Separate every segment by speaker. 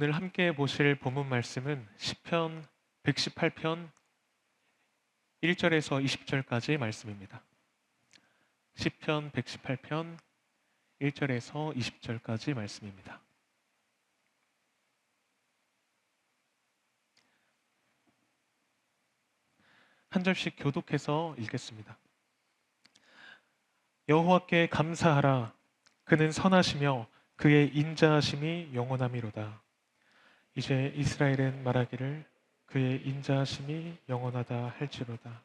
Speaker 1: 오늘 함께 보실 본문 말씀은 시편 118편 1절에서 20절까지 말씀입니다. 시편 118편 1절에서 20절까지 말씀입니다. 한 절씩 교독해서 읽겠습니다. 여호와께 감사하라. 그는 선하시며 그의 인자하심이 영원함이로다. 이제 이스라엘은 말하기를 그의 인자하심이 영원하다 할지로다.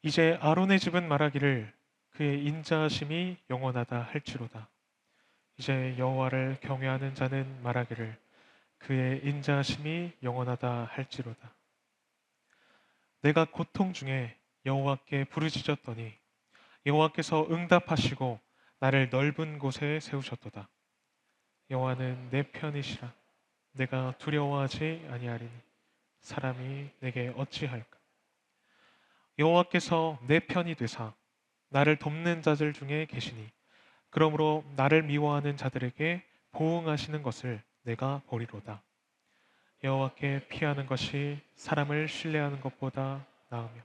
Speaker 1: 이제 아론의 집은 말하기를 그의 인자하심이 영원하다 할지로다. 이제 여호와를 경외하는 자는 말하기를 그의 인자하심이 영원하다 할지로다. 내가 고통 중에 여호와께 부르짖었더니 여호와께서 응답하시고 나를 넓은 곳에 세우셨도다. 여호와는 내 편이시라. 내가 두려워하지 아니하리니 사람이 내게 어찌할까. 여호와께서 내 편이 되사 나를 돕는 자들 중에 계시니 그러므로 나를 미워하는 자들에게 보응하시는 것을 내가 보리로다. 여호와께 피하는 것이 사람을 신뢰하는 것보다 나으며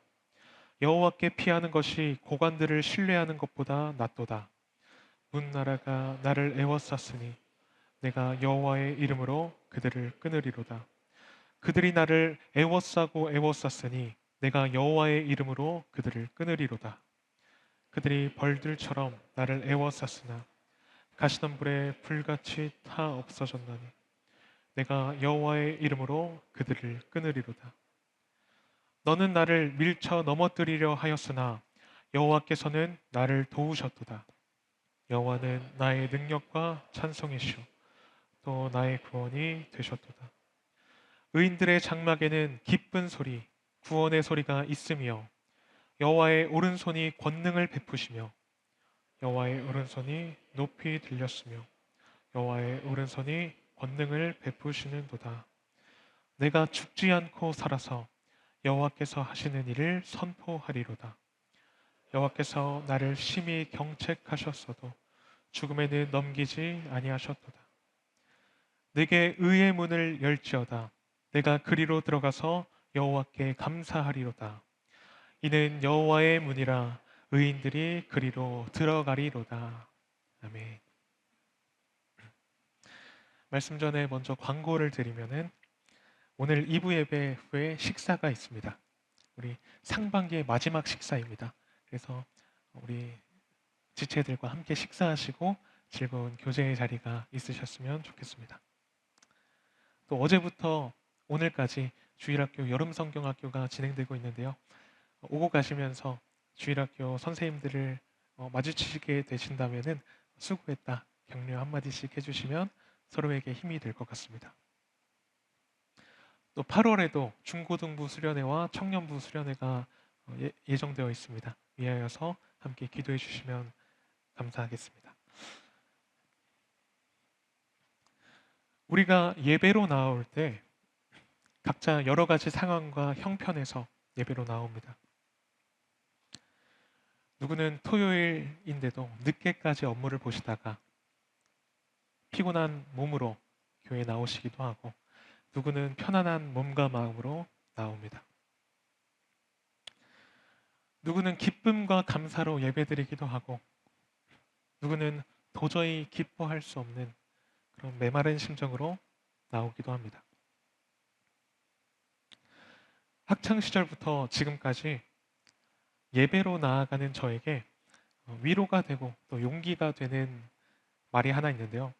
Speaker 1: 여호와께 피하는 것이 고관들을 신뢰하는 것보다 낫도다. 문나라가 나를 애워쌌으니 내가 여호와의 이름으로 그들을 끊으리로다. 그들이 나를 애워싸고 애워쌌으니 내가 여호와의 이름으로 그들을 끊으리로다. 그들이 벌들처럼 나를 애워쌌으나 가시던 불에 불같이 타 없어졌나니 내가 여호와의 이름으로 그들을 끊으리로다. 너는 나를 밀쳐 넘어뜨리려 하였으나 여호와께서는 나를 도우셨도다. 여호와는 나의 능력과 찬송이시오 또 나의 구원이 되셨도다. 의인들의 장막에는 기쁜 소리, 구원의 소리가 있으며 여호와의 오른손이 권능을 베푸시며 여호와의 오른손이 높이 들렸으며 여호와의 오른손이 권능을 베푸시는도다. 내가 죽지 않고 살아서 여호와께서 하시는 일을 선포하리로다. 여호와께서 나를 심히 경책하셨어도 죽음에는 넘기지 아니하셨도다. 내게 의의 문을 열지어다. 내가 그리로 들어가서 여호와께 감사하리로다. 이는 여호와의 문이라 의인들이 그리로 들어가리로다. 아멘. 말씀 전에 먼저 광고를 드리면은 오늘 2부 예배 후에 식사가 있습니다. 우리 상반기의 마지막 식사입니다. 그래서 우리 지체들과 함께 식사하시고 즐거운 교제의 자리가 있으셨으면 좋겠습니다. 또 어제부터 오늘까지 주일학교 여름성경학교가 진행되고 있는데요. 오고 가시면서 주일학교 선생님들을 마주치게 되신다면은 수고했다 격려 한마디씩 해주시면 서로에게 힘이 될 것 같습니다. 또 8월에도 중고등부 수련회와 청년부 수련회가 예정되어 있습니다. 위하여서 함께 기도해 주시면 감사하겠습니다. 우리가 예배로 나올 때 각자 여러 가지 상황과 형편에서 예배로 나옵니다. 누구는 토요일인데도 늦게까지 업무를 보시다가 피곤한 몸으로 교회에 나오시기도 하고 누구는 편안한 몸과 마음으로 나옵니다. 누구는 기쁨과 감사로 예배드리기도 하고 누구는 도저히 기뻐할 수 없는 그런 메마른 심정으로 나오기도 합니다. 학창 시절부터 지금까지 예배로 나아가는 저에게 위로가 되고 또 용기가 되는 말이 하나 있는데요.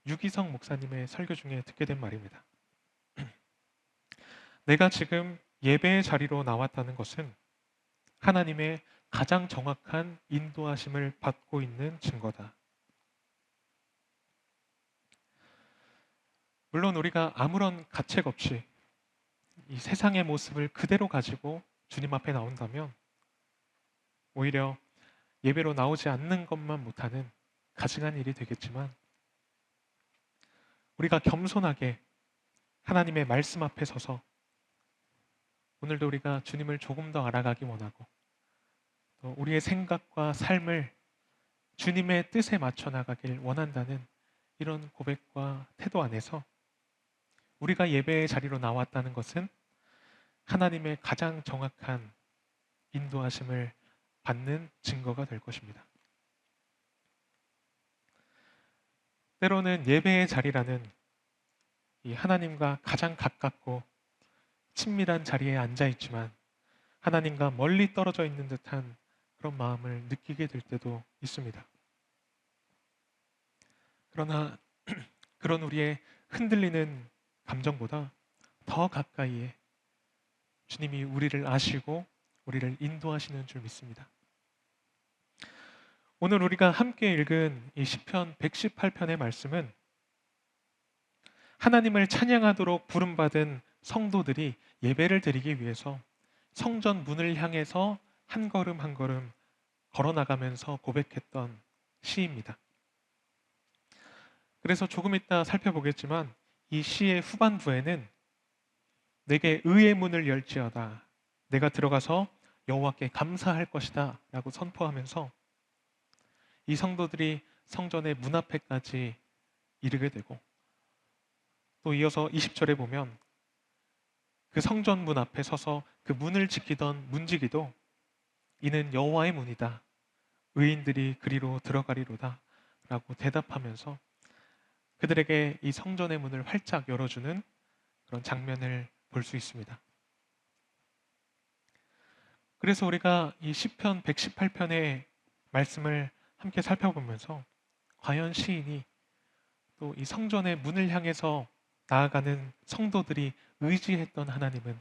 Speaker 1: 유기성 목사님의 설교 중에 듣게 된 말입니다. 내가 지금 예배의 자리로 나왔다는 것은 하나님의 가장 정확한 인도하심을 받고 있는 증거다. 물론 우리가 아무런 가책 없이 이 세상의 모습을 그대로 가지고 주님 앞에 나온다면 오히려 예배로 나오지 않는 것만 못하는 가증한 일이 되겠지만 우리가 겸손하게 하나님의 말씀 앞에 서서 오늘도 우리가 주님을 조금 더 알아가기 원하고 또 우리의 생각과 삶을 주님의 뜻에 맞춰 나가길 원한다는 이런 고백과 태도 안에서 우리가 예배의 자리로 나왔다는 것은 하나님의 가장 정확한 인도하심을 받는 증거가 될 것입니다. 때로는 예배의 자리라는 이 하나님과 가장 가깝고 친밀한 자리에 앉아 있지만 하나님과 멀리 떨어져 있는 듯한 그런 마음을 느끼게 될 때도 있습니다. 그러나 그런 우리의 흔들리는 감정보다 더 가까이에 주님이 우리를 아시고 우리를 인도하시는 줄 믿습니다. 오늘 우리가 함께 읽은 이 시편 118편의 말씀은 하나님을 찬양하도록 부름받은 성도들이 예배를 드리기 위해서 성전 문을 향해서 한 걸음 한 걸음 걸어나가면서 고백했던 시입니다. 그래서 조금 이따 살펴보겠지만 이 시의 후반부에는 내게 의의 문을 열지어다. 내가 들어가서 여호와께 감사할 것이다 라고 선포하면서 이 성도들이 성전의 문 앞에까지 이르게 되고 또 이어서 20절에 보면 그 성전 문 앞에 서서 그 문을 지키던 문지기도 이는 여호와의 문이다. 의인들이 그리로 들어가리로다 라고 대답하면서 그들에게 이 성전의 문을 활짝 열어주는 그런 장면을 볼 수 있습니다. 그래서 우리가 이 시편 118편의 말씀을 함께 살펴보면서 과연 시인이 또 이 성전의 문을 향해서 나아가는 성도들이 의지했던 하나님은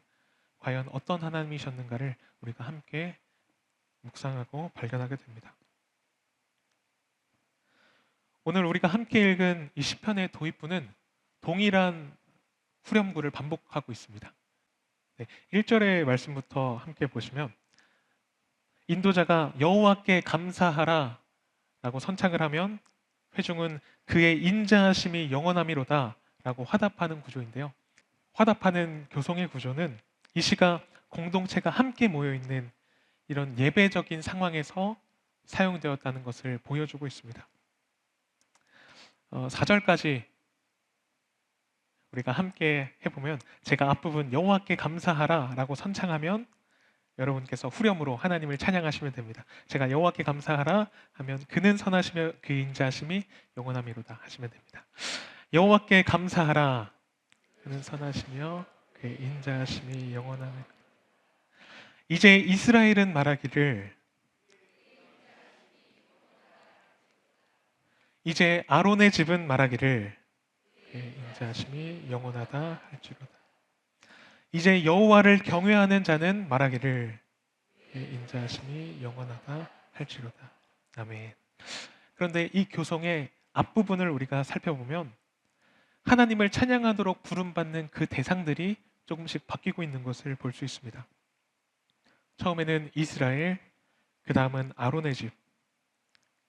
Speaker 1: 과연 어떤 하나님이셨는가를 우리가 함께 묵상하고 발견하게 됩니다. 오늘 우리가 함께 읽은 이 시편의 도입부는 동일한 후렴구를 반복하고 있습니다. 1절의 말씀부터 함께 보시면 인도자가 여호와께 감사하라 라고 선창을 하면 회중은 그의 인자하심이 영원함이로다 라고 화답하는 구조인데요. 화답하는 교송의 구조는 이 시가 공동체가 함께 모여있는 이런 예배적인 상황에서 사용되었다는 것을 보여주고 있습니다. 4절까지 우리가 함께 해보면 제가 앞부분 여호와께 감사하라 라고 선창하면 여러분께서 후렴으로 하나님을 찬양하시면 됩니다. 제가 여호와께 감사하라 하면 그는 선하시며 그 인자하심이 영원함이로다 하시면 됩니다. 여호와께 감사하라 그는 선하시며 그 인자하심이 영원함이로다. 이제 이스라엘은 말하기를 이제 아론의 집은 말하기를 그의 인자하심이 영원하다 할지로다. 이제 여호와를 경외하는 자는 말하기를 그의 인자하심이 영원하다 할지로다. 아멘. 그런데 이 교성의 앞부분을 우리가 살펴보면 하나님을 찬양하도록 부름받는 그 대상들이 조금씩 바뀌고 있는 것을 볼 수 있습니다. 처음에는 이스라엘, 그 다음은 아론의 집,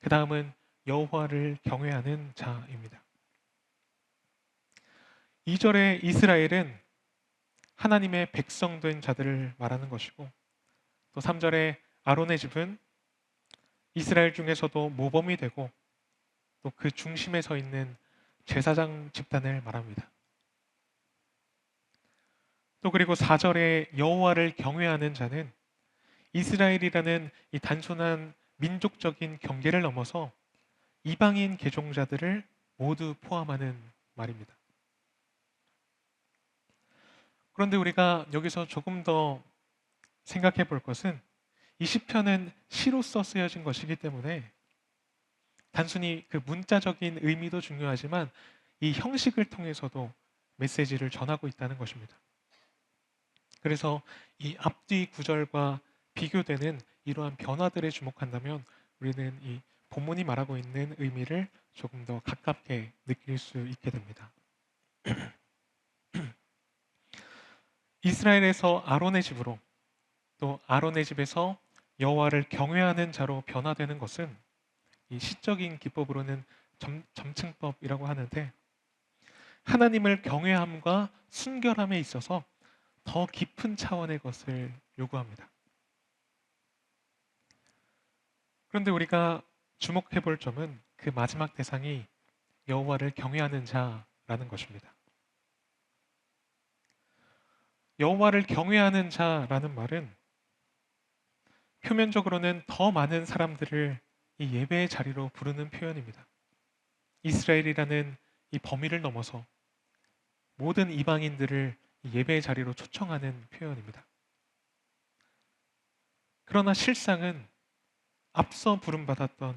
Speaker 1: 그 다음은 여호와를 경외하는 자입니다. 2절의 이스라엘은 하나님의 백성된 자들을 말하는 것이고 또 3절의 아론의 집은 이스라엘 중에서도 모범이 되고 또 그 중심에 서 있는 제사장 집단을 말합니다. 또 그리고 4절의 여호와를 경외하는 자는 이스라엘이라는 이 단순한 민족적인 경계를 넘어서 이방인 개종자들을 모두 포함하는 말입니다. 그런데 우리가 여기서 조금 더 생각해 볼 것은 이 시편은 시로서 쓰여진 것이기 때문에 단순히 그 문자적인 의미도 중요하지만 이 형식을 통해서도 메시지를 전하고 있다는 것입니다. 그래서 이 앞뒤 구절과 비교되는 이러한 변화들에 주목한다면 우리는 이 본문이 말하고 있는 의미를 조금 더 가깝게 느낄 수 있게 됩니다. 이스라엘에서 아론의 집으로 또 아론의 집에서 여호와를 경외하는 자로 변화되는 것은 이 시적인 기법으로는 점층법이라고 하는데 하나님을 경외함과 순결함에 있어서 더 깊은 차원의 것을 요구합니다. 그런데 우리가 주목해 볼 점은 그 마지막 대상이 여호와를 경외하는 자라는 것입니다. 여호와를 경외하는 자라는 말은 표면적으로는 더 많은 사람들을 이 예배의 자리로 부르는 표현입니다. 이스라엘이라는 이 범위를 넘어서 모든 이방인들을 이 예배의 자리로 초청하는 표현입니다. 그러나 실상은 앞서 부름받았던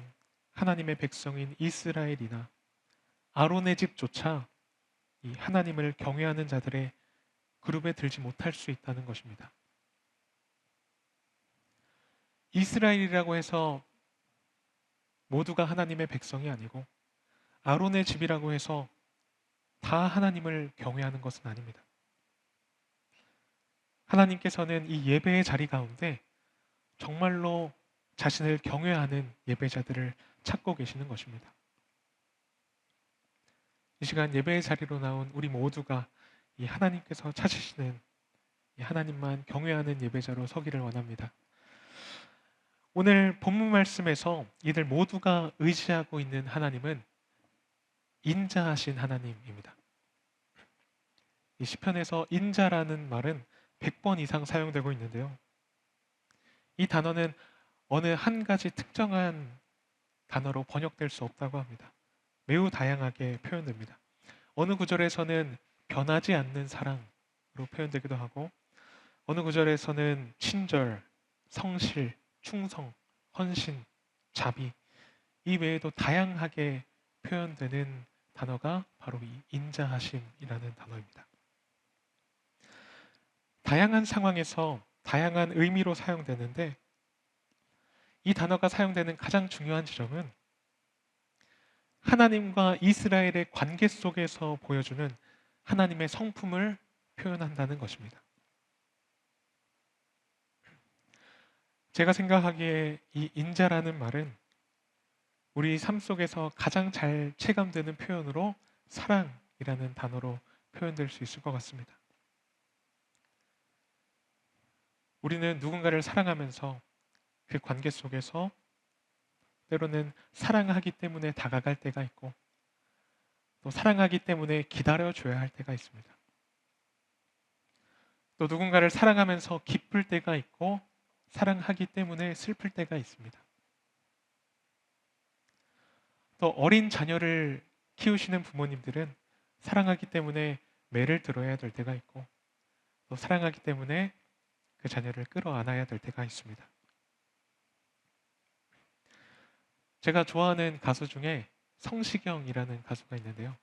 Speaker 1: 하나님의 백성인 이스라엘이나 아론의 집조차 이 하나님을 경외하는 자들의 그룹에 들지 못할 수 있다는 것입니다. 이스라엘이라고 해서 모두가 하나님의 백성이 아니고 아론의 집이라고 해서 다 하나님을 경외하는 것은 아닙니다. 하나님께서는 이 예배의 자리 가운데 정말로 자신을 경외하는 예배자들을 찾고 계시는 것입니다. 이 시간 예배의 자리로 나온 우리 모두가 이 하나님께서 찾으시는 이 하나님만 경외하는 예배자로 서기를 원합니다. 오늘 본문 말씀에서 이들 모두가 의지하고 있는 하나님은 인자하신 하나님입니다. 이 시편에서 인자라는 말은 100번 이상 사용되고 있는데요. 이 단어는 어느 한 가지 특정한 단어로 번역될 수 없다고 합니다. 매우 다양하게 표현됩니다. 어느 구절에서는 변하지 않는 사랑으로 표현되기도 하고, 어느 구절에서는 친절, 성실, 충성, 헌신, 자비, 이 외에도 다양하게 표현되는 단어가 바로 이 인자하심이라는 단어입니다. 다양한 상황에서 다양한 의미로 사용되는데, 이 단어가 사용되는 가장 중요한 지점은 하나님과 이스라엘의 관계 속에서 보여주는 하나님의 성품을 표현한다는 것입니다. 제가 생각하기에 이 인자라는 말은 우리 삶 속에서 가장 잘 체감되는 표현으로 사랑이라는 단어로 표현될 수 있을 것 같습니다. 우리는 누군가를 사랑하면서 그 관계 속에서 때로는 사랑하기 때문에 다가갈 때가 있고, 또 사랑하기 때문에 기다려줘야 할 때가 있습니다. 또 누군가를 사랑하면서 기쁠 때가 있고, 사랑하기 때문에 슬플 때가 있습니다. 또 어린 자녀를 키우시는 부모님들은 사랑하기 때문에 매를 들어야 될 때가 있고, 또 사랑하기 때문에 그 자녀를 끌어안아야 될 때가 있습니다. 제가 좋아하는 가수 중에 성시경이라는 가수가 있는데요.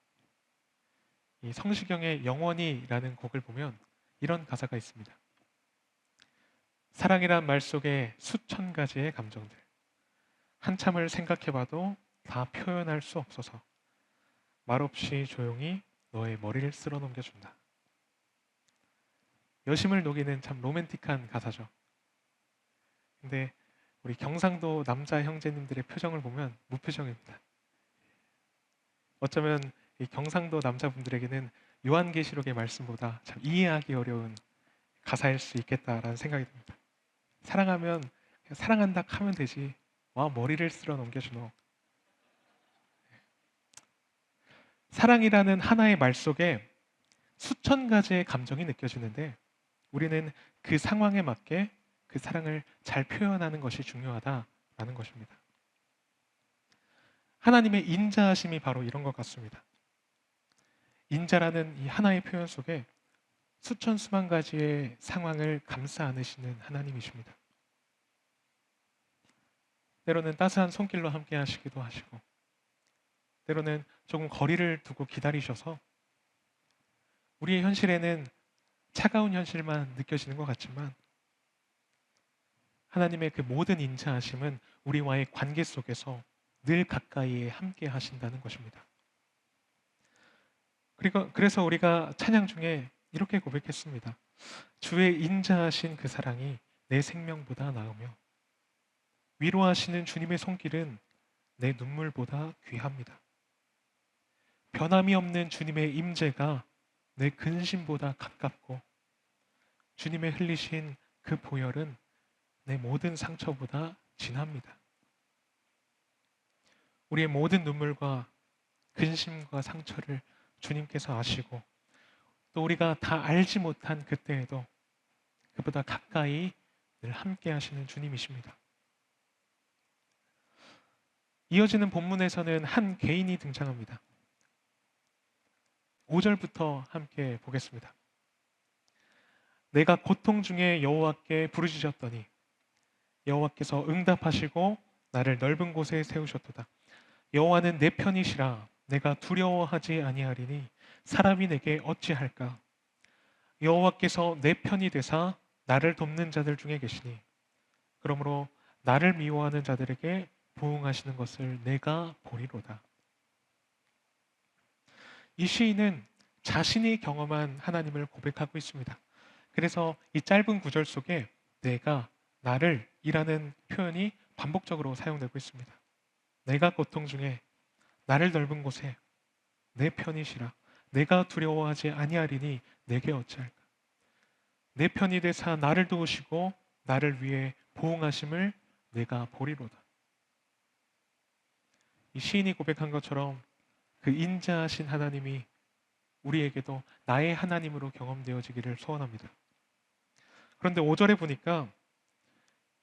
Speaker 1: 이 성시경의 영원히라는 곡을 보면 이런 가사가 있습니다. 사랑이란 말 속에 수천 가지의 감정들, 한참을 생각해봐도 다 표현할 수 없어서 말없이 조용히 너의 머리를 쓸어 넘겨준다. 여심을 녹이는 참 로맨틱한 가사죠. 근데 우리 경상도 남자 형제님들의 표정을 보면 무표정입니다. 어쩌면 이 경상도 남자분들에게는 요한계시록의 말씀보다 참 이해하기 어려운 가사일 수 있겠다라는 생각이 듭니다. 사랑하면 그냥 사랑한다 하면 되지. 와 머리를 쓸어 넘겨주노. 사랑이라는 하나의 말 속에 수천 가지의 감정이 느껴지는데, 우리는 그 상황에 맞게 그 사랑을 잘 표현하는 것이 중요하다라는 것입니다. 하나님의 인자하심이 바로 이런 것 같습니다. 인자라는 이 하나의 표현 속에 수천 수만 가지의 상황을 감싸 안으시는 하나님이십니다. 때로는 따스한 손길로 함께 하시기도 하시고, 때로는 조금 거리를 두고 기다리셔서 우리의 현실에는 차가운 현실만 느껴지는 것 같지만, 하나님의 그 모든 인자하심은 우리와의 관계 속에서 늘 가까이에 함께 하신다는 것입니다. 그래서 우리가 찬양 중에 이렇게 고백했습니다. 주의 인자하신 그 사랑이 내 생명보다 나으며 위로하시는 주님의 손길은 내 눈물보다 귀합니다. 변함이 없는 주님의 임재가 내 근심보다 가깝고 주님의 흘리신 그 보혈은 내 모든 상처보다 진합니다. 우리의 모든 눈물과 근심과 상처를 주님께서 아시고 또 우리가 다 알지 못한 그때에도 그보다 가까이 늘 함께 하시는 주님이십니다. 이어지는 본문에서는 한 개인이 등장합니다. 5절부터 함께 보겠습니다. 내가 고통 중에 여호와께 부르짖었더니 여호와께서 응답하시고 나를 넓은 곳에 세우셨도다. 여호와는 내 편이시라. 내가 두려워하지 아니하리니 사람이 내게 어찌할까. 여호와께서 내 편이 되사 나를 돕는 자들 중에 계시니 그러므로 나를 미워하는 자들에게 보응하시는 것을 내가 보리로다. 이 시인은 자신이 경험한 하나님을 고백하고 있습니다. 그래서 이 짧은 구절 속에 내가, 나를 이라는 표현이 반복적으로 사용되고 있습니다. 내가 고통 중에 나를 넓은 곳에 내 편이시라. 내가 두려워하지 아니하리니 내게 어찌할까. 내 편이 되사 나를 도우시고 나를 위해 보응하심을 내가 보리로다. 이 시인이 고백한 것처럼 그 인자하신 하나님이 우리에게도 나의 하나님으로 경험되어지기를 소원합니다. 그런데 5절에 보니까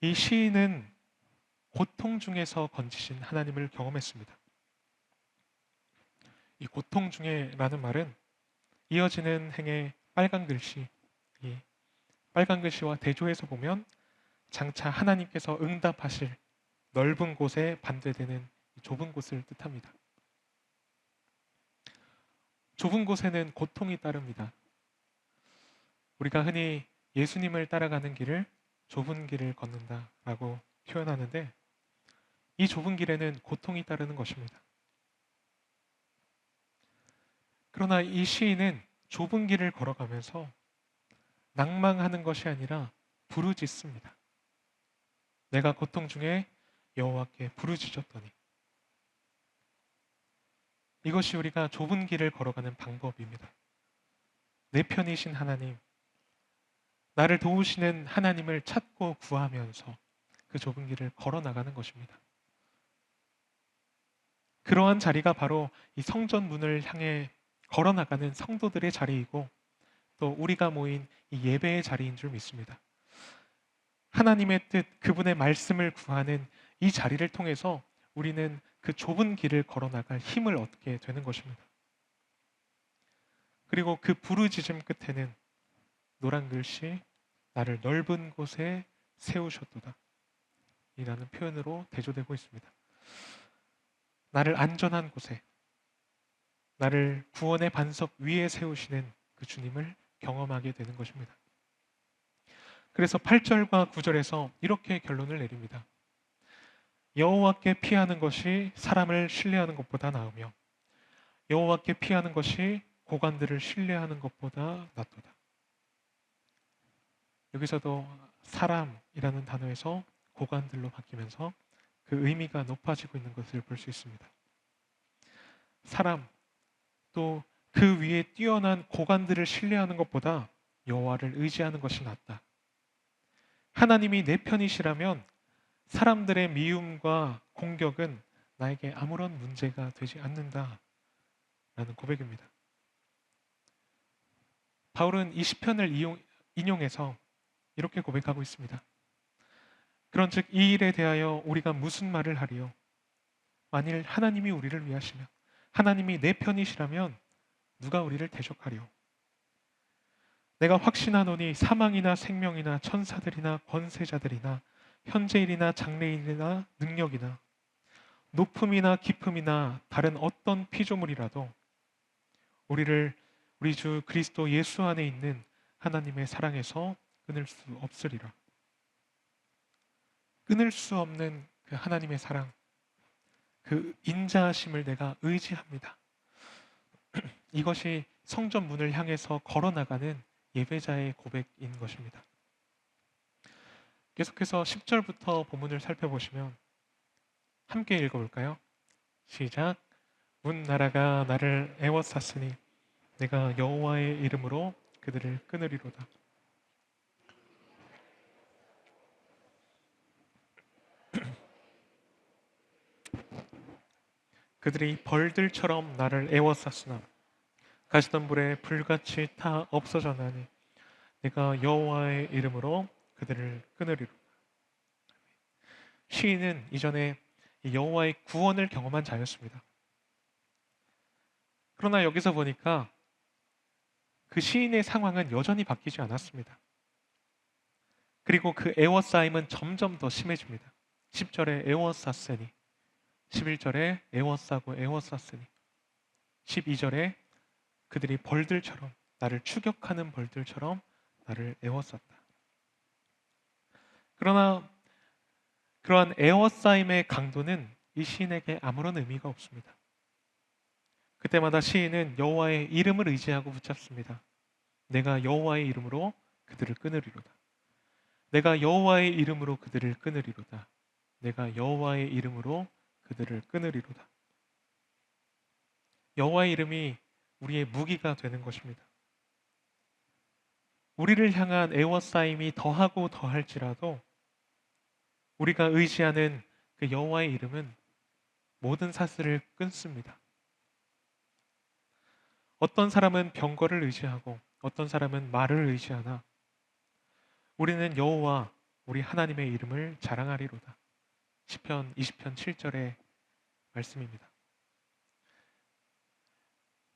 Speaker 1: 이 시인은 고통 중에서 건지신 하나님을 경험했습니다. 이 고통 중에라는 말은 이어지는 행의 빨간 글씨, 이 빨간 글씨와 대조해서 보면 장차 하나님께서 응답하실 넓은 곳에 반대되는 좁은 곳을 뜻합니다. 좁은 곳에는 고통이 따릅니다. 우리가 흔히 예수님을 따라가는 길을 좁은 길을 걷는다라고 표현하는데 이 좁은 길에는 고통이 따르는 것입니다. 그러나 이 시인은 좁은 길을 걸어가면서 낭망하는 것이 아니라 부르짖습니다. 내가 고통 중에 여호와께 부르짖었더니 이것이 우리가 좁은 길을 걸어가는 방법입니다. 내 편이신 하나님, 나를 도우시는 하나님을 찾고 구하면서 그 좁은 길을 걸어 나가는 것입니다. 그러한 자리가 바로 이 성전 문을 향해 걸어 나가는 성도들의 자리이고 또 우리가 모인 이 예배의 자리인 줄 믿습니다. 하나님의 뜻, 그분의 말씀을 구하는 이 자리를 통해서 우리는 그 좁은 길을 걸어 나갈 힘을 얻게 되는 것입니다. 그리고 그 부르짖음 끝에는 노란 글씨 나를 넓은 곳에 세우셨도다 이라는 표현으로 대조되고 있습니다. 나를 안전한 곳에, 나를 구원의 반석 위에 세우시는 그 주님을 경험하게 되는 것입니다. 그래서 8절과 9절에서 이렇게 결론을 내립니다. 여호와께 피하는 것이 사람을 신뢰하는 것보다 나으며 여호와께 피하는 것이 고관들을 신뢰하는 것보다 낫도다. 여기서도 사람이라는 단어에서 고관들로 바뀌면서 그 의미가 높아지고 있는 것을 볼 수 있습니다. 사람, 또 그 위에 뛰어난 고관들을 신뢰하는 것보다 여호와를 의지하는 것이 낫다. 하나님이 내 편이시라면 사람들의 미움과 공격은 나에게 아무런 문제가 되지 않는다 라는 고백입니다. 바울은 이 시편을 인용해서 이렇게 고백하고 있습니다. 그런즉 이 일에 대하여 우리가 무슨 말을 하리요? 만일 하나님이 우리를 위하시며 하나님이 내 편이시라면 누가 우리를 대적하리요? 내가 확신하노니 사망이나 생명이나 천사들이나 권세자들이나 현재일이나 장래일이나 능력이나 높음이나 깊음이나 다른 어떤 피조물이라도 우리를 우리 주 그리스도 예수 안에 있는 하나님의 사랑에서 끊을 수 없으리라. 끊을 수 없는 그 하나님의 사랑, 그 인자하심을 내가 의지합니다. 이것이 성전 문을 향해서 걸어나가는 예배자의 고백인 것입니다. 계속해서 10절부터 본문을 살펴보시면 함께 읽어볼까요? 시작. 문 나라가 나를 애워쌌으니 내가 여호와의 이름으로 그들을 끊으리로다. 그들이 벌들처럼 나를 애워쌌으나 가시던 불에 불같이 타 없어져나니 내가 여호와의 이름으로 그들을 끊으리로. 시인은 이전에 이 여호와의 구원을 경험한 자였습니다. 그러나 여기서 보니까 그 시인의 상황은 여전히 바뀌지 않았습니다. 그리고 그 애워싸임은 점점 더 심해집니다. 10절에 애워쌌으니, 11절에 애워싸고 애워쌌으니, 12절에 그들이 벌들처럼, 나를 추격하는 벌들처럼 나를 애워쌌다. 그러나 그러한 애워싸임의 강도는 이 시인에게 아무런 의미가 없습니다. 그때마다 시인은 여호와의 이름을 의지하고 붙잡습니다. 내가 여호와의 이름으로 그들을 끊으리로다. 내가 여호와의 이름으로 그들을 끊으리로다. 내가 여호와의 이름으로 그들을 끊으리로다. 여호와의 이름이 우리의 무기가 되는 것입니다. 우리를 향한 애워싸임이 더하고 더할지라도 우리가 의지하는 그 여호와의 이름은 모든 사슬을 끊습니다. 어떤 사람은 병거를 의지하고 어떤 사람은 말을 의지하나 우리는 여호와 우리 하나님의 이름을 자랑하리로다. 시편 20편 7절의 말씀입니다.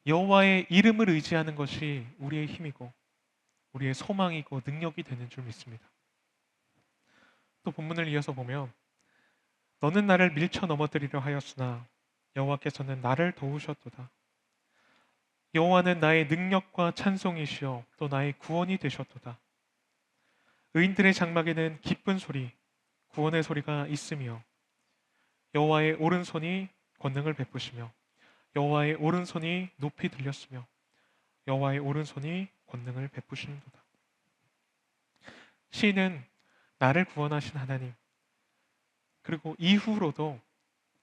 Speaker 1: 여호와의 이름을 의지하는 것이 우리의 힘이고 우리의 소망이고 능력이 되는 줄 믿습니다. 또 본문을 이어서 보면 너는 나를 밀쳐 넘어뜨리려 하였으나 여호와께서는 나를 도우셨도다. 여호와는 나의 능력과 찬송이시여 또 나의 구원이 되셨도다. 의인들의 장막에는 기쁜 소리, 구원의 소리가 있으며 여호와의 오른손이 권능을 베푸시며 여호와의 오른손이 높이 들렸으며 여호와의 오른손이 권능을 베푸시는도다. 시인은 나를 구원하신 하나님, 그리고 이후로도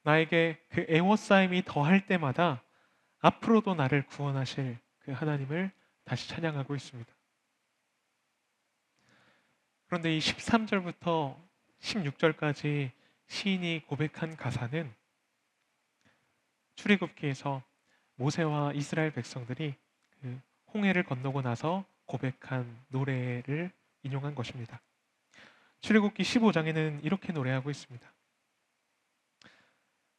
Speaker 1: 나에게 그 애워싸임이 더할 때마다 앞으로도 나를 구원하실 그 하나님을 다시 찬양하고 있습니다. 그런데 이 13절부터 16절까지 시인이 고백한 가사는 출애굽기에서 모세와 이스라엘 백성들이 그 홍해를 건너고 나서 고백한 노래를 인용한 것입니다. 출애굽기 15장에는 이렇게 노래하고 있습니다.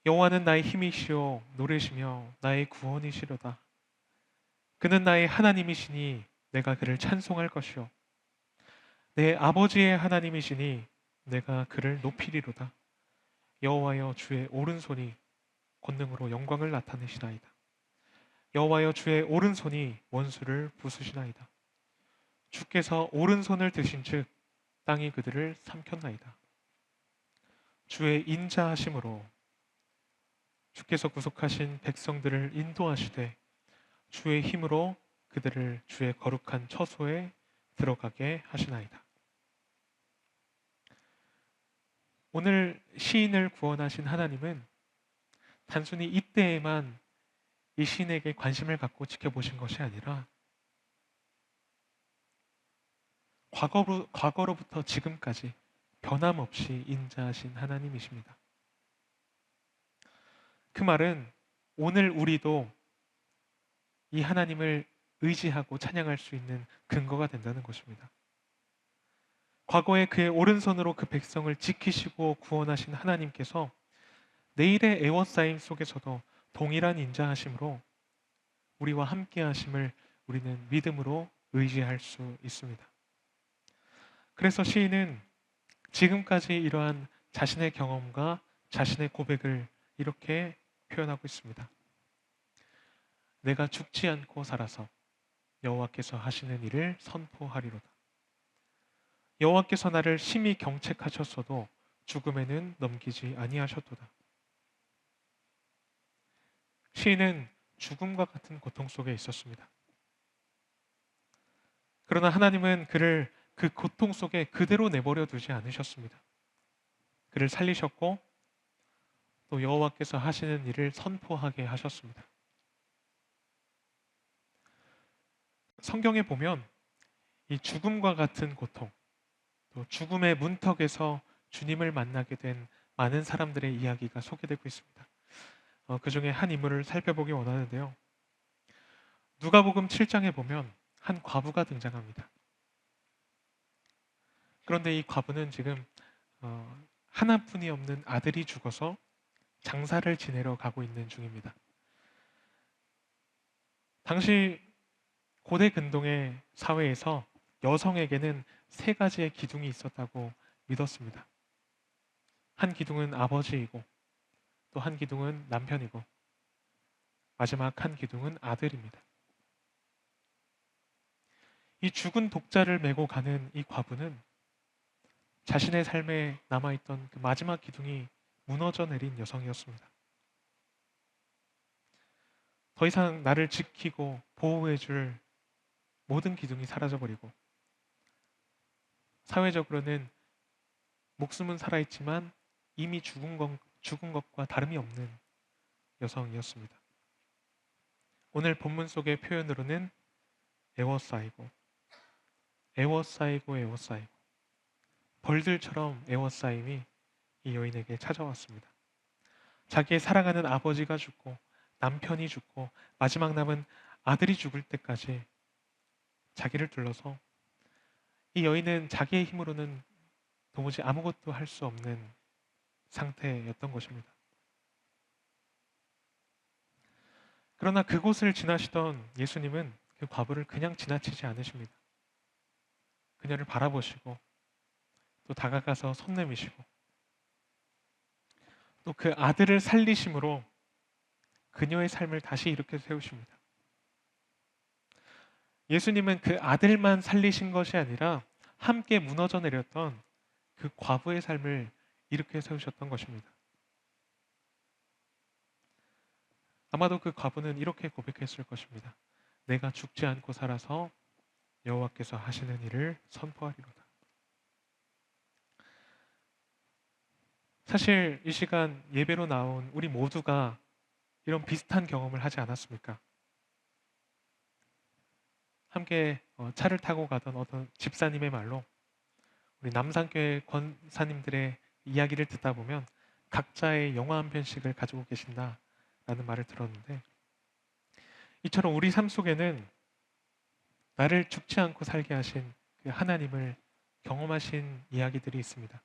Speaker 1: 여호와는 나의 힘이시오 노래시며 나의 구원이시로다. 그는 나의 하나님이시니 내가 그를 찬송할 것이요 내 아버지의 하나님이시니 내가 그를 높이리로다. 여호와여 주의 오른손이 권능으로 영광을 나타내시나이다. 여호와여 주의 오른손이 원수를 부수시나이다. 주께서 오른손을 드신즉 땅이 그들을 삼켰나이다. 주의 인자하심으로 주께서 구속하신 백성들을 인도하시되 주의 힘으로 그들을 주의 거룩한 처소에 들어가게 하시나이다. 오늘 시인을 구원하신 하나님은 단순히 이때에만 이 시인에게 관심을 갖고 지켜보신 것이 아니라 과거로부터 지금까지 변함없이 인자하신 하나님이십니다. 그 말은 오늘 우리도 이 하나님을 의지하고 찬양할 수 있는 근거가 된다는 것입니다. 과거에 그의 오른손으로 그 백성을 지키시고 구원하신 하나님께서 내일의 애워싸임 속에서도 동일한 인자하심으로 우리와 함께 하심을 우리는 믿음으로 의지할 수 있습니다. 그래서 시인은 지금까지 이러한 자신의 경험과 자신의 고백을 이렇게 표현하고 있습니다. 내가 죽지 않고 살아서 여호와께서 하시는 일을 선포하리로다. 여호와께서 나를 심히 경책하셨어도 죽음에는 넘기지 아니하셨도다. 시인은 죽음과 같은 고통 속에 있었습니다. 그러나 하나님은 그를 그 고통 속에 그대로 내버려 두지 않으셨습니다. 그를 살리셨고 또 여호와께서 하시는 일을 선포하게 하셨습니다. 성경에 보면 이 죽음과 같은 고통, 또 죽음의 문턱에서 주님을 만나게 된 많은 사람들의 이야기가 소개되고 있습니다. 그 중에 한 인물을 살펴보기 원하는데요. 누가복음 7장에 보면 한 과부가 등장합니다. 그런데 이 과부는 지금 하나뿐이 없는 아들이 죽어서 장사를 지내러 가고 있는 중입니다. 당시 고대 근동의 사회에서 여성에게는 세 가지의 기둥이 있었다고 믿었습니다. 한 기둥은 아버지이고, 또 한 기둥은 남편이고, 마지막 한 기둥은 아들입니다. 이 죽은 독자를 메고 가는 이 과부는 자신의 삶에 남아있던 그 마지막 기둥이 무너져 내린 여성이었습니다. 더 이상 나를 지키고 보호해줄 모든 기둥이 사라져버리고, 사회적으로는 목숨은 살아있지만 이미 죽은 것과 다름이 없는 여성이었습니다. 오늘 본문 속의 표현으로는 에워싸이고, 에워싸이고, 에워싸이고, 벌들처럼 에워싸임이 이 여인에게 찾아왔습니다. 자기의 사랑하는 아버지가 죽고, 남편이 죽고, 마지막 남은 아들이 죽을 때까지 자기를 둘러서 이 여인은 자기의 힘으로는 도무지 아무것도 할 수 없는 상태였던 것입니다. 그러나 그곳을 지나시던 예수님은 그 과부를 그냥 지나치지 않으십니다. 그녀를 바라보시고, 또 다가가서 손 내미시고, 또 그 아들을 살리심으로 그녀의 삶을 다시 일으켜 세우십니다. 예수님은 그 아들만 살리신 것이 아니라 함께 무너져 내렸던 그 과부의 삶을 일으켜 세우셨던 것입니다. 아마도 그 과부는 이렇게 고백했을 것입니다. 내가 죽지 않고 살아서 여호와께서 하시는 일을 선포하리로다. 사실 이 시간 예배로 나온 우리 모두가 이런 비슷한 경험을 하지 않았습니까? 함께 차를 타고 가던 어떤 집사님의 말로 우리 남산교회 권사님들의 이야기를 듣다 보면 각자의 영화 한 편씩을 가지고 계신다라는 말을 들었는데, 이처럼 우리 삶 속에는 나를 죽지 않고 살게 하신 그 하나님을 경험하신 이야기들이 있습니다.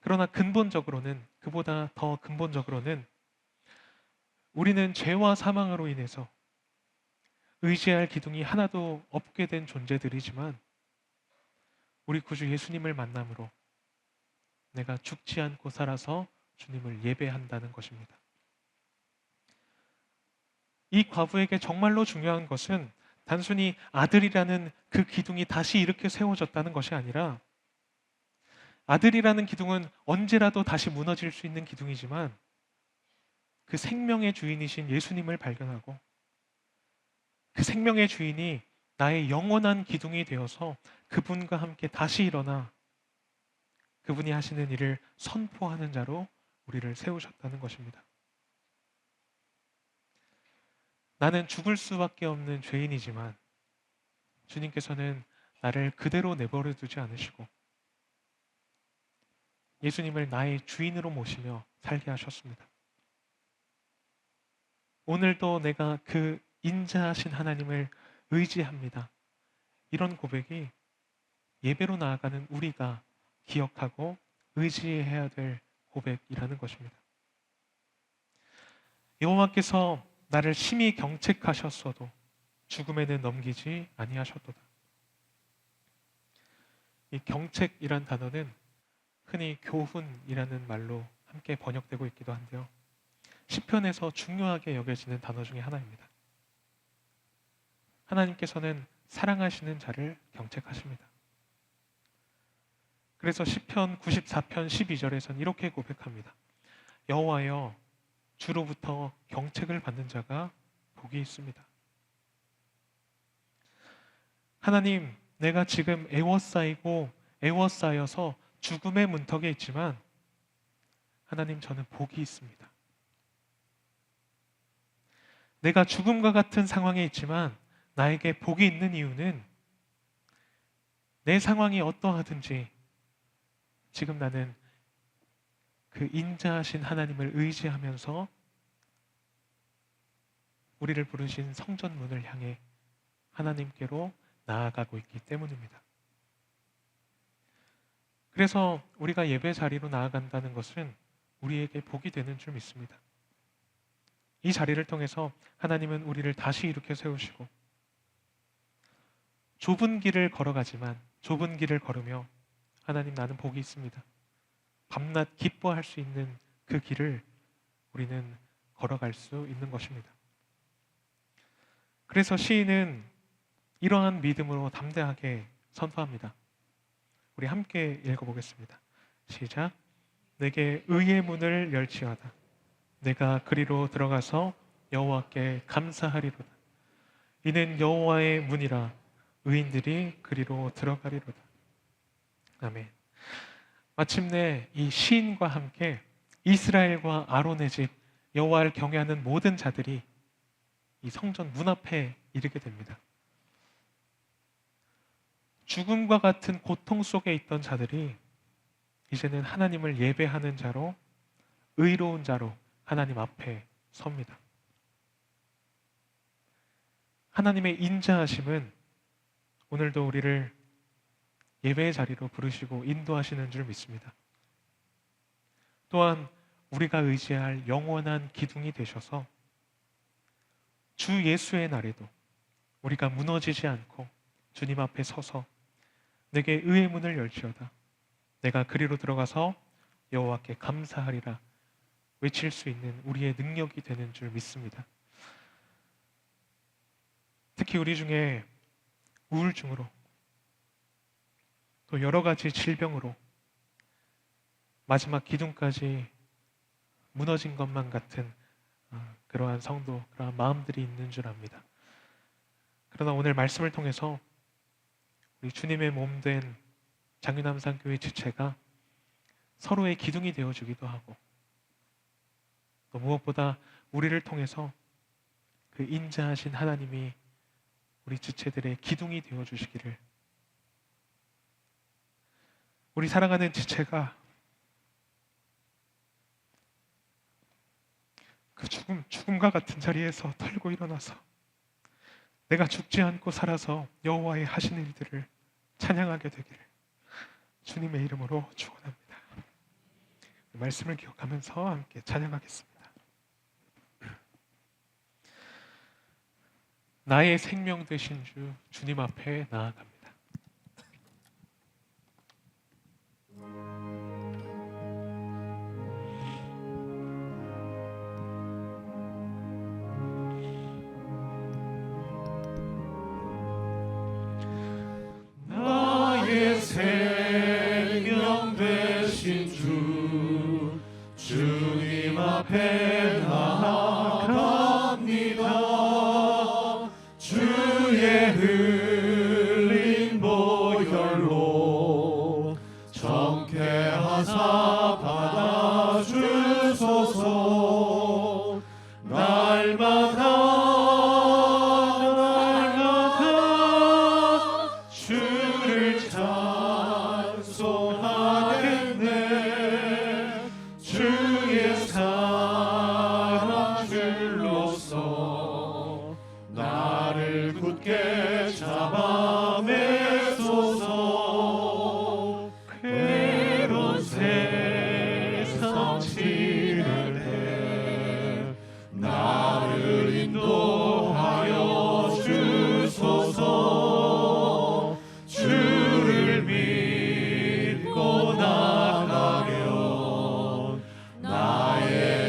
Speaker 1: 그러나 근본적으로는, 그보다 더 근본적으로는 우리는 죄와 사망으로 인해서 의지할 기둥이 하나도 없게 된 존재들이지만 우리 구주 예수님을 만남으로 내가 죽지 않고 살아서 주님을 예배한다는 것입니다. 이 과부에게 정말로 중요한 것은 단순히 아들이라는 그 기둥이 다시 이렇게 세워졌다는 것이 아니라, 아들이라는 기둥은 언제라도 다시 무너질 수 있는 기둥이지만 그 생명의 주인이신 예수님을 발견하고 그 생명의 주인이 나의 영원한 기둥이 되어서 그분과 함께 다시 일어나 그분이 하시는 일을 선포하는 자로 우리를 세우셨다는 것입니다. 나는 죽을 수밖에 없는 죄인이지만 주님께서는 나를 그대로 내버려 두지 않으시고 예수님을 나의 주인으로 모시며 살게 하셨습니다. 오늘도 내가 그 인자하신 하나님을 의지합니다. 이런 고백이 예배로 나아가는 우리가 기억하고 의지해야 될 고백이라는 것입니다. 여호와께서 나를 심히 경책하셨어도 죽음에는 넘기지 아니하셨도다. 이 경책이란 단어는 흔히 교훈이라는 말로 함께 번역되고 있기도 한데요. 시편에서 중요하게 여겨지는 단어 중에 하나입니다. 하나님께서는 사랑하시는 자를 경책하십니다. 그래서 시편 94편 12절에서는 이렇게 고백합니다. 여호와여, 주로부터 경책을 받는 자가 복이 있습니다. 하나님, 내가 지금 애워싸이고 애워싸여서 죽음의 문턱에 있지만 하나님, 저는 복이 있습니다. 내가 죽음과 같은 상황에 있지만 나에게 복이 있는 이유는 내 상황이 어떠하든지 지금 나는 그 인자하신 하나님을 의지하면서 우리를 부르신 성전문을 향해 하나님께로 나아가고 있기 때문입니다. 그래서 우리가 예배 자리로 나아간다는 것은 우리에게 복이 되는 줄 믿습니다. 이 자리를 통해서 하나님은 우리를 다시 일으켜 세우시고 좁은 길을 걸어가지만 좁은 길을 걸으며 하나님 나는 복이 있습니다. 밤낮 기뻐할 수 있는 그 길을 우리는 걸어갈 수 있는 것입니다. 그래서 시인은 이러한 믿음으로 담대하게 선포합니다. 우리 함께 읽어보겠습니다. 시작. 내게 의의 문을 열지어다. 내가 그리로 들어가서 여호와께 감사하리로다. 이는 여호와의 문이라 의인들이 그리로 들어가리로다. 아멘. 마침내 이 시인과 함께 이스라엘과 아론의 집 여호와를 경외하는 모든 자들이 이 성전 문 앞에 이르게 됩니다. 죽음과 같은 고통 속에 있던 자들이 이제는 하나님을 예배하는 자로, 의로운 자로 하나님 앞에 섭니다. 하나님의 인자하심은 오늘도 우리를 예배의 자리로 부르시고 인도하시는 줄 믿습니다. 또한 우리가 의지할 영원한 기둥이 되셔서 주 예수의 날에도 우리가 무너지지 않고 주님 앞에 서서 내게 의의 문을 열지어다. 내가 그리로 들어가서 여호와께 감사하리라 외칠 수 있는 우리의 능력이 되는 줄 믿습니다. 특히 우리 중에 우울증으로 또 여러 가지 질병으로 마지막 기둥까지 무너진 것만 같은 그러한 성도, 그러한 마음들이 있는 줄 압니다. 그러나 오늘 말씀을 통해서 우리 주님의 몸 된 장윤함산교회 지체가 서로의 기둥이 되어주기도 하고 또 무엇보다 우리를 통해서 그 인자하신 하나님이 우리 지체들의 기둥이 되어주시기를, 우리 사랑하는 지체가 그 죽음과 같은 자리에서 털고 일어나서 내가 죽지 않고 살아서 여호와의 하신 일들을 찬양하게 되기를 주님의 이름으로 축원합니다. 말씀을 기억하면서 함께 찬양하겠습니다. 나의 생명 되신 주 주님 앞에 나아갑니다.
Speaker 2: 나의 생명 되신 주 주님 앞에 나아갑니다. 주의 흘린 보혈로 정케하사 받아주소서. 날마다 주를 찬송하겠네. 주의 사랑 줄로서 나를 굳게 잡아매소서. 괴로운 세상 지를 나를 인도하여 주소서. 주를 믿고 나가련 나의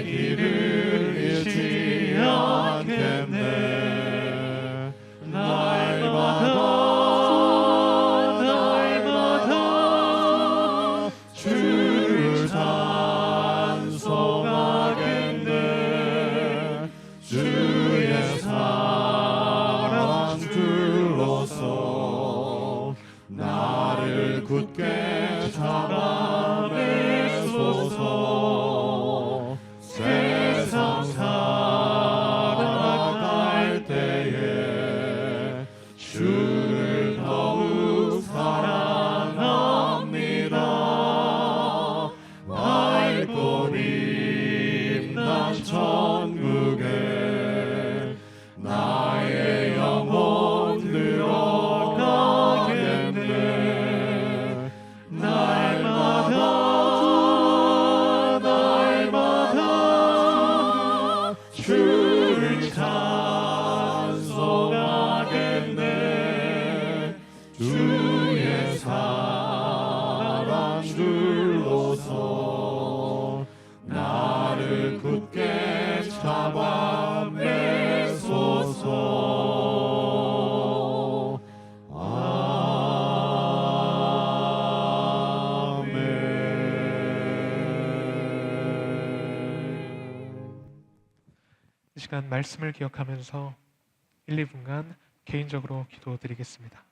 Speaker 1: 이 시간 말씀을 기억하면서 1, 2분간 개인적으로 기도드리겠습니다.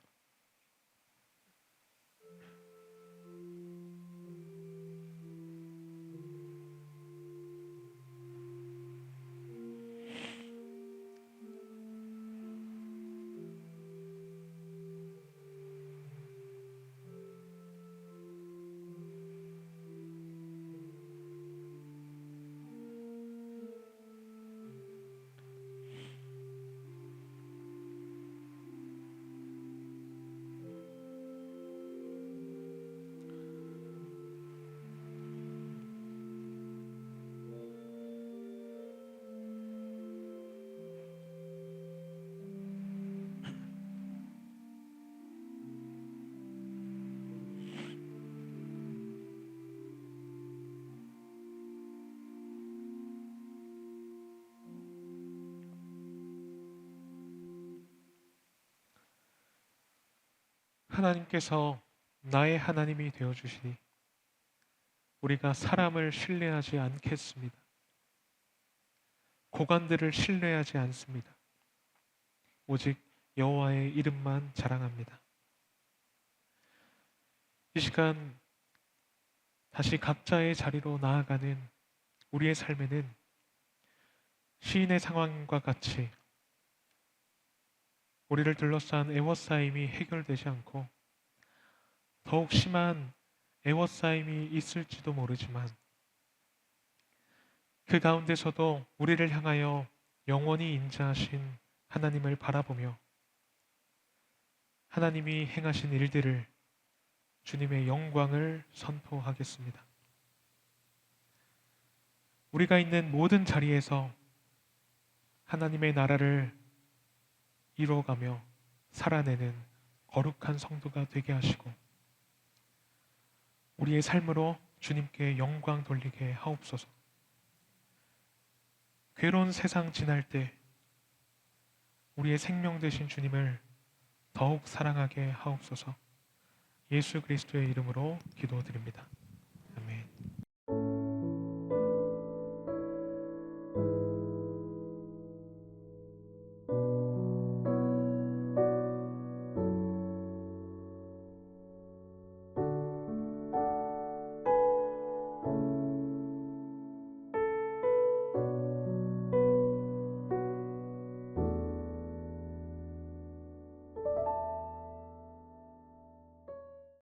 Speaker 1: 하나님께서 나의 하나님이 되어주시니 우리가 사람을 신뢰하지 않겠습니다. 고관들을 신뢰하지 않습니다. 오직 여호와의 이름만 자랑합니다. 이 시간 다시 각자의 자리로 나아가는 우리의 삶에는 시인의 상황과 같이 우리를 둘러싼 애워싸임이 해결되지 않고 더욱 심한 애워싸임이 있을지도 모르지만 그 가운데서도 우리를 향하여 영원히 인자하신 하나님을 바라보며 하나님이 행하신 일들을 주님의 영광을 선포하겠습니다. 우리가 있는 모든 자리에서 하나님의 나라를 이루어가며 살아내는 거룩한 성도가 되게 하시고 우리의 삶으로 주님께 영광 돌리게 하옵소서. 괴로운 세상 지날 때 우리의 생명 되신 주님을 더욱 사랑하게 하옵소서. 예수 그리스도의 이름으로 기도드립니다.